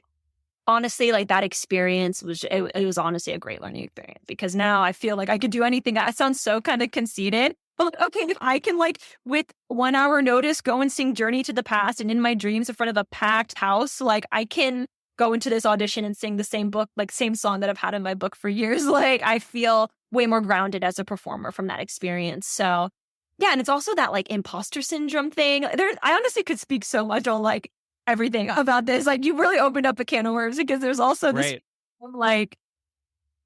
honestly, like that experience it was honestly a great learning experience, because now I feel like I could do anything. That sounds so kind of conceited, but like, okay, if I can like with 1 hour notice go and sing Journey to the Past and in my dreams in front of a packed house, like I can go into this audition and sing the same same song that I've had in my book for years. Like I feel way more grounded as a performer from that experience. So yeah, and it's also that like imposter syndrome thing. I honestly could speak so much on like everything about this. Like you really opened up a can of worms, because there's also this like,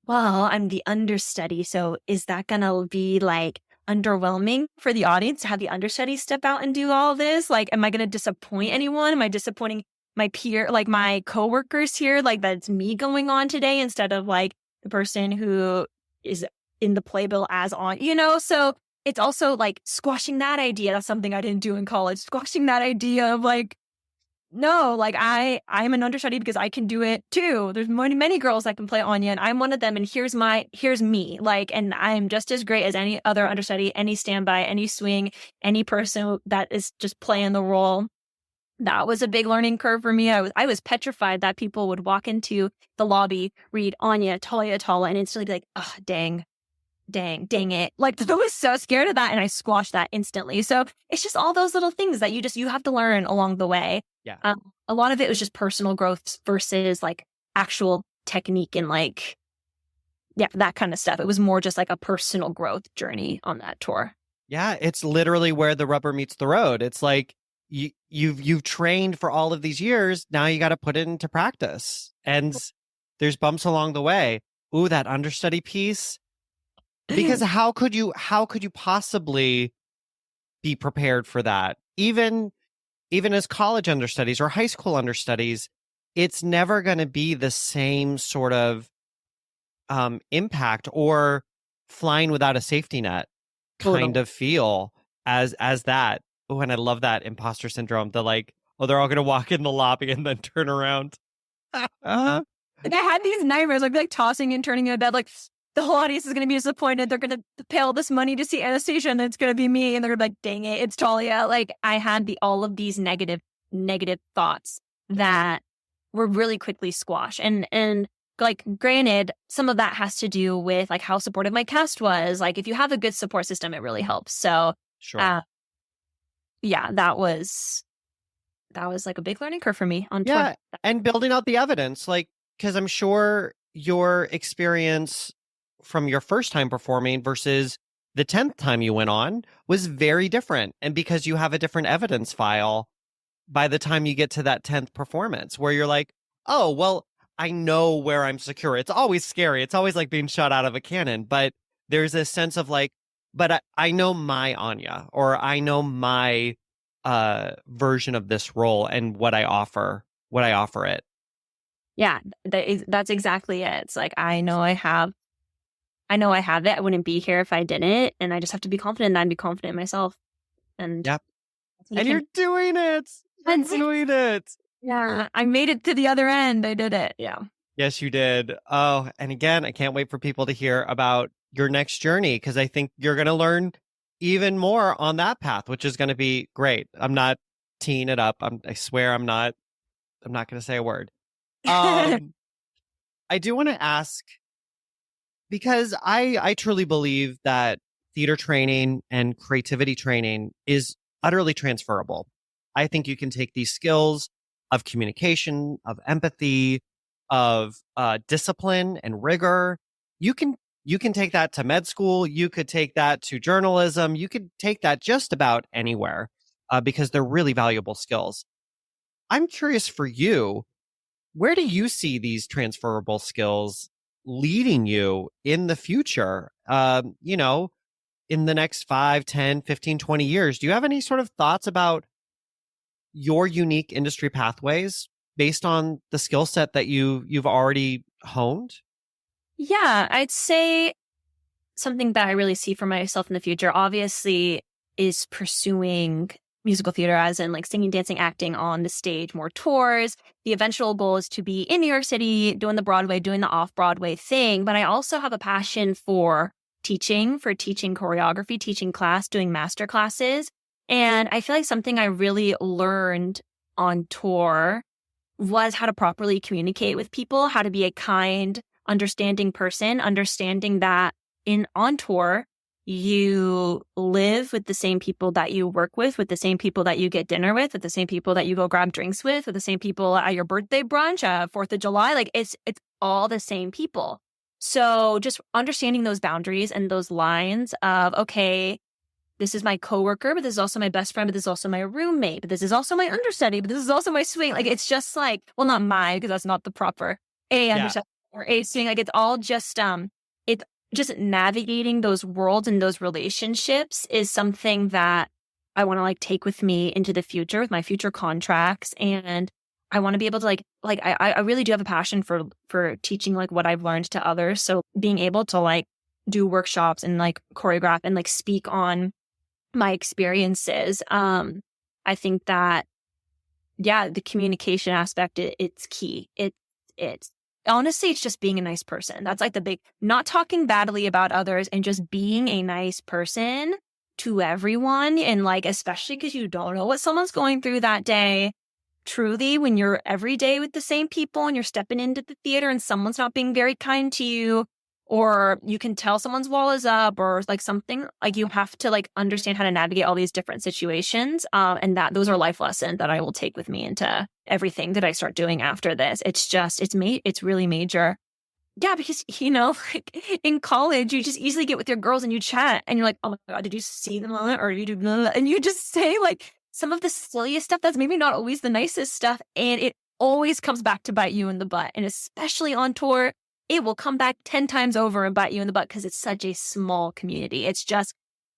well, I'm the understudy, so is that gonna be like underwhelming for the audience to have the understudy step out and do all this? Like, am I gonna disappoint anyone? Am I disappointing my peer, like my coworkers here? Like that's me going on today instead of like the person who is in the playbill as on, So it's also like squashing that idea. That's something I didn't do in college. Squashing that idea of like, no, like I'm an understudy because I can do it too. There's many girls that can play Anya, and I'm one of them. And here's me. Like, and I'm just as great as any other understudy, any standby, any swing, any person that is just playing the role. That was a big learning curve for me. I was petrified that people would walk into the lobby, read Anya, Thalia Atallah, and instantly be like, oh, dang it. Like, I was so scared of that, and I squashed that instantly. So it's just all those little things that you have to learn along the way. Yeah. A lot of it was just personal growth versus like actual technique and like, yeah, that kind of stuff. It was more just like a personal growth journey on that tour. Yeah, it's literally where the rubber meets the road. It's like you've trained for all of these years. Now you got to put it into practice, and there's bumps along the way. Ooh, that understudy piece. Because how could you possibly be prepared for that? Even as college understudies or high school understudies, it's never going to be the same sort of impact or flying without a safety net kind of feel as that. Oh, and I love that imposter syndrome. The like, oh, they're all going to walk in the lobby and then turn around. Like I had these nightmares. I'd be like tossing and turning in bed, like the whole audience is going to be disappointed. They're going to pay all this money to see Anastasia, and it's going to be me. And they're going to be like, dang it, it's Thalia. Like, I had all of these negative thoughts that were really quickly squashed. And like, granted, some of that has to do with like how supportive my cast was. Like, if you have a good support system, it really helps. So, sure. Yeah, that was like a big learning curve for me on tour. Yeah, and building out the evidence, like, because I'm sure your experience from your first time performing versus the 10th time you went on was very different. And because you have a different evidence file by the time you get to that 10th performance, where you're like, oh, well, I know where I'm secure. It's always scary. It's always like being shot out of a cannon. But there's a sense of like, but I know my Anya, or I know my version of this role and what I offer it. Yeah, that's exactly it. It's like, I know I have it. I wouldn't be here if I didn't. And I just have to be confident and be confident in myself. And yep. And you're doing it. You're doing it. Yeah. I made it to the other end. I did it. Yeah. Yes, you did. Oh, and again, I can't wait for people to hear about your next journey, because I think you're going to learn even more on that path, which is going to be great. I'm not teeing it up. I swear I'm not going to say a word. I do want to ask, because I truly believe that theater training and creativity training is utterly transferable. I think you can take these skills of communication, of empathy, of discipline and rigor. You can take that to med school. You could take that to journalism. You could take that just about anywhere because they're really valuable skills. I'm curious for you, where do you see these transferable skills leading you in the future? In the next 5, 10, 15, 20 years, do you have any sort of thoughts about your unique industry pathways based on the skill set that you've already honed? Yeah, I'd say something that I really see for myself in the future, obviously, is pursuing musical theater, as in like singing, dancing, acting on the stage, more tours. The eventual goal is to be in New York City, doing the Broadway, doing the off-Broadway thing. But I also have a passion for teaching choreography, teaching class, doing master classes. And I feel like something I really learned on tour was how to properly communicate with people, how to be a kind, understanding person, understanding that on tour, you live with the same people that you work with the same people that you get dinner with the same people that you go grab drinks with the same people at your birthday brunch, 4th of July. Like, it's all the same people. So just understanding those boundaries and those lines of, okay, this is my coworker, but this is also my best friend, but this is also my roommate, but this is also my understudy, but this is also my swing. Like, it's just like, well, not mine, because that's not the proper understudy or a swing. Like, it's all just, it's just navigating those worlds and those relationships is something that I want to like take with me into the future with my future contracts. And I want to be able to I really do have a passion for teaching like what I've learned to others. So being able to like do workshops and like choreograph and like speak on my experiences. I think that yeah, the communication aspect, it's key. It's honestly, it's just being a nice person. That's like the big, not talking badly about others and just being a nice person to everyone. And like, especially because you don't know what someone's going through that day. Truly, when you're every day with the same people and you're stepping into the theater and someone's not being very kind to you, or you can tell someone's wall is up or like something, like you have to like understand how to navigate all these different situations. And that those are life lessons that I will take with me into everything that I start doing after this. It's really major. Yeah, because, like in college, you just easily get with your girls and you chat and you're like, oh my God, did you see the moment? Or you do, blah, blah, and you just say like some of the silliest stuff that's maybe not always the nicest stuff. And it always comes back to bite you in the butt. And especially on tour, it will come back 10 times over and bite you in the butt because it's such a small community. It's just,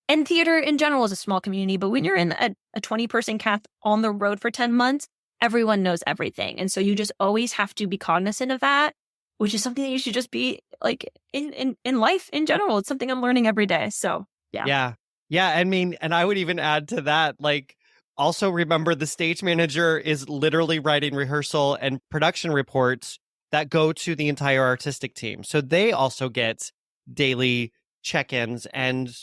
and theater in general is a small community, but when you're in a 20-person cast on the road for 10 months, everyone knows everything. And so you just always have to be cognizant of that, which is something that you should just be like in life in general. It's something I'm learning every day. So yeah. Yeah. Yeah. I mean, and I would even add to that, like, also remember the stage manager is literally writing rehearsal and production reports that go to the entire artistic team. So they also get daily check-ins and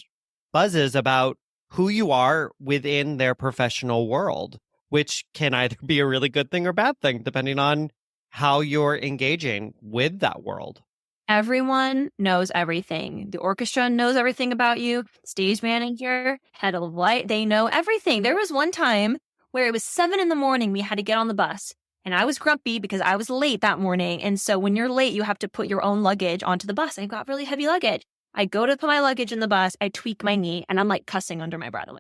buzzes about who you are within their professional world, which can either be a really good thing or bad thing, depending on how you're engaging with that world. Everyone knows everything. The orchestra knows everything about you. Stage manager, head of light, they know everything. There was one time where it was 7 a.m. we had to get on the bus. And I was grumpy because I was late that morning. And so when you're late, you have to put your own luggage onto the bus. I've got really heavy luggage. I go to put my luggage in the bus. I tweak my knee and I'm like cussing under my breath.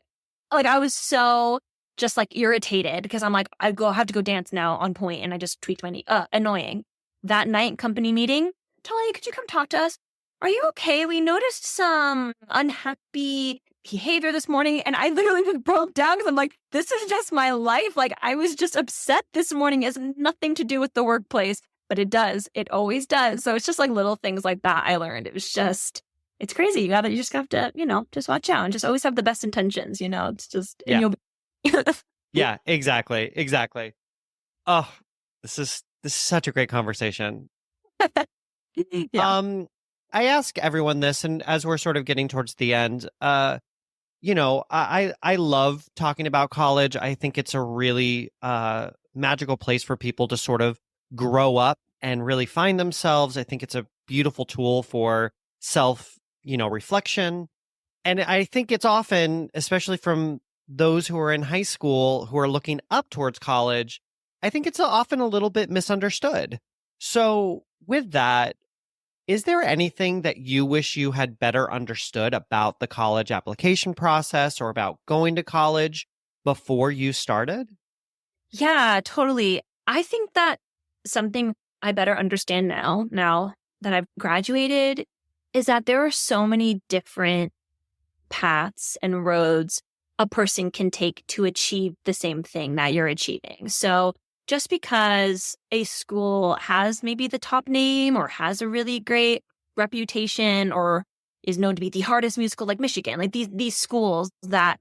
Like I was so just like irritated because I'm like, I have to go dance now on point. And I just tweaked my knee. Annoying. That night company meeting, Thalia, could you come talk to us? Are you okay? We noticed some unhappy behavior this morning. And I literally just broke down because I'm like, this is just my life. Like I was just upset this morning. It has nothing to do with the workplace, but it does. It always does. So it's just like little things like that I learned. It was just, it's crazy. You just have to, just watch out and just always have the best intentions, It's just, yeah. and you'll Yeah, exactly. Exactly. Oh, this is such a great conversation. Yeah. I ask everyone this, and as we're sort of getting towards the end, I love talking about college. I think it's a really magical place for people to sort of grow up and really find themselves. I think it's a beautiful tool for self, reflection. And I think it's often, especially from those who are in high school who are looking up towards college, I think it's often a little bit misunderstood. So with that, is there anything that you wish you had better understood about the college application process or about going to college before you started? Yeah, totally. I think that something I better understand now that I've graduated, is that there are so many different paths and roads a person can take to achieve the same thing that you're achieving. So just because a school has maybe the top name or has a really great reputation or is known to be the hardest musical like Michigan, like these schools that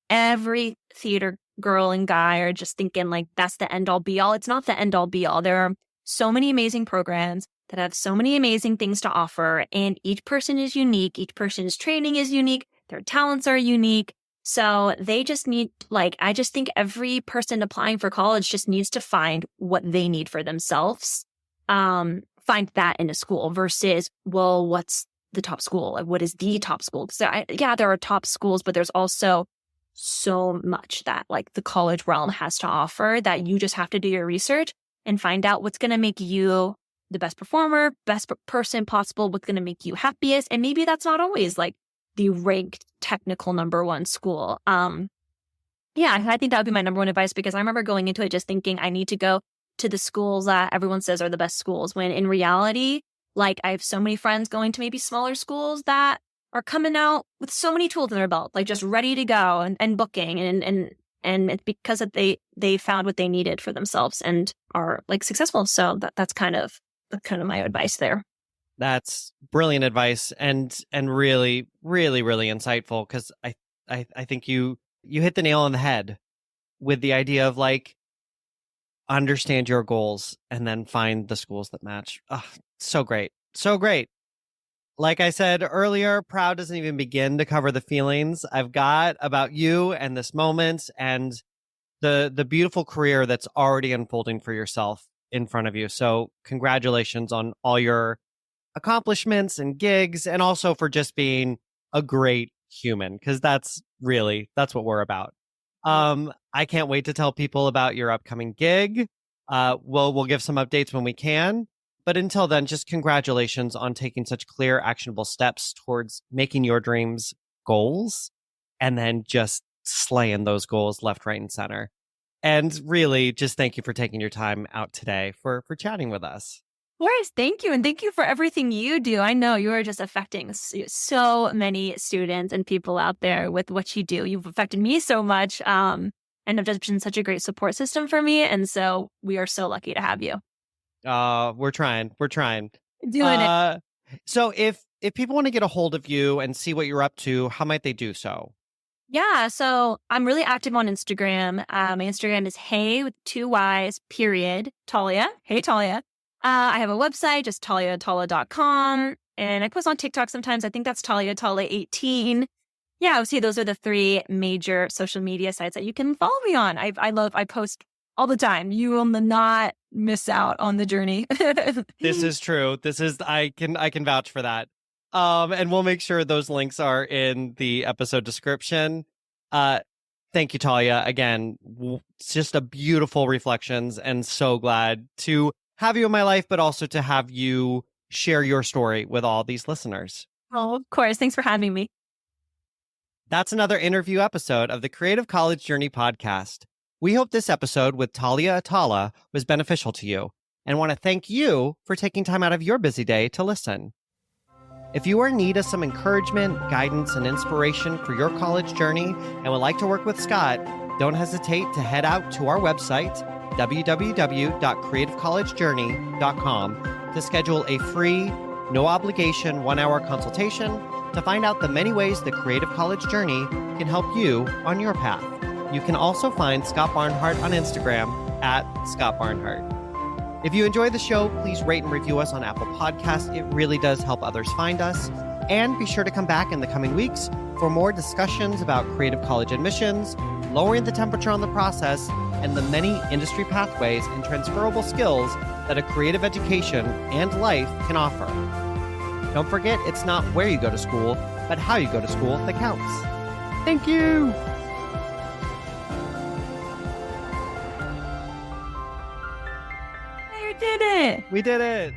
every theater girl and guy are just thinking like that's the end all be all. It's not the end all be all. There are so many amazing programs that have so many amazing things to offer, and each person is unique. Each person's training is unique. Their talents are unique. So they just need, I just think every person applying for college just needs to find what they need for themselves. Find that in a school versus, well, what's the top school? Like, what is the top school? Because there are top schools, but there's also so much that the college realm has to offer that you just have to do your research and find out what's going to make you the best performer, best person possible, what's going to make you happiest. And maybe that's not always the ranked technical number one school. I think that would be my number one advice, because I remember going into it just thinking I need to go to the schools that everyone says are the best schools, when in reality, I have so many friends going to maybe smaller schools that are coming out with so many tools in their belt, just ready to go and booking and it's because that they found what they needed for themselves and are successful. So that's kind of my advice there. That's brilliant advice and really, really, really insightful, because I think you hit the nail on the head with the idea of understand your goals and then find the schools that match. Oh, so great. So great. Like I said earlier, proud doesn't even begin to cover the feelings I've got about you and this moment and the beautiful career that's already unfolding for yourself in front of you. So congratulations on all your accomplishments and gigs, and also for just being a great human, because that's what we're about. I can't wait to tell people about your upcoming gig. We'll give some updates when we can. But until then, just congratulations on taking such clear, actionable steps towards making your dreams goals and then just slaying those goals left, right, and center. And really, just thank you for taking your time out today for chatting with us. Of course, thank you. And thank you for everything you do. I know you are just affecting so many students and people out there with what you do. You've affected me so much and have just been such a great support system for me. And so we are so lucky to have you. We're trying. Doing it. So if people want to get a hold of you and see what you're up to, how might they do so? Yeah, so I'm really active on Instagram. My Instagram is hey with 2 Y's, period, Thalia. Hey, Thalia. I have a website, just thaliaatallah.com. And I post on TikTok sometimes. I think that's Thalia Atallah 18. Yeah, I would say those are the 3 major social media sites that you can follow me on. I post all the time. You will not miss out on the journey. This is true. I can vouch for that. And we'll make sure those links are in the episode description. Thank you, Thalia. Again, it's just a beautiful reflections, and so glad to have you in my life, but also to have you share your story with all these listeners. Oh, of course. Thanks for having me. That's another interview episode of the Creative College Journey podcast. We hope this episode with Thalia Atallah was beneficial to you, and want to thank you for taking time out of your busy day to listen. If you are in need of some encouragement, guidance, and inspiration for your college journey and would like to work with Scott, don't hesitate to head out to our website, www.creativecollegejourney.com, to schedule a free, no-obligation 1-hour consultation to find out the many ways the Creative College Journey can help you on your path. You can also find Scott Barnhart on Instagram at Scott Barnhart. If you enjoy the show, please rate and review us on Apple Podcasts. It really does help others find us. And be sure to come back in the coming weeks for more discussions about creative college admissions, lowering the temperature on the process, and the many industry pathways and transferable skills that a creative education and life can offer. Don't forget, it's not where you go to school, but how you go to school that counts. Thank you! We did it! We did it!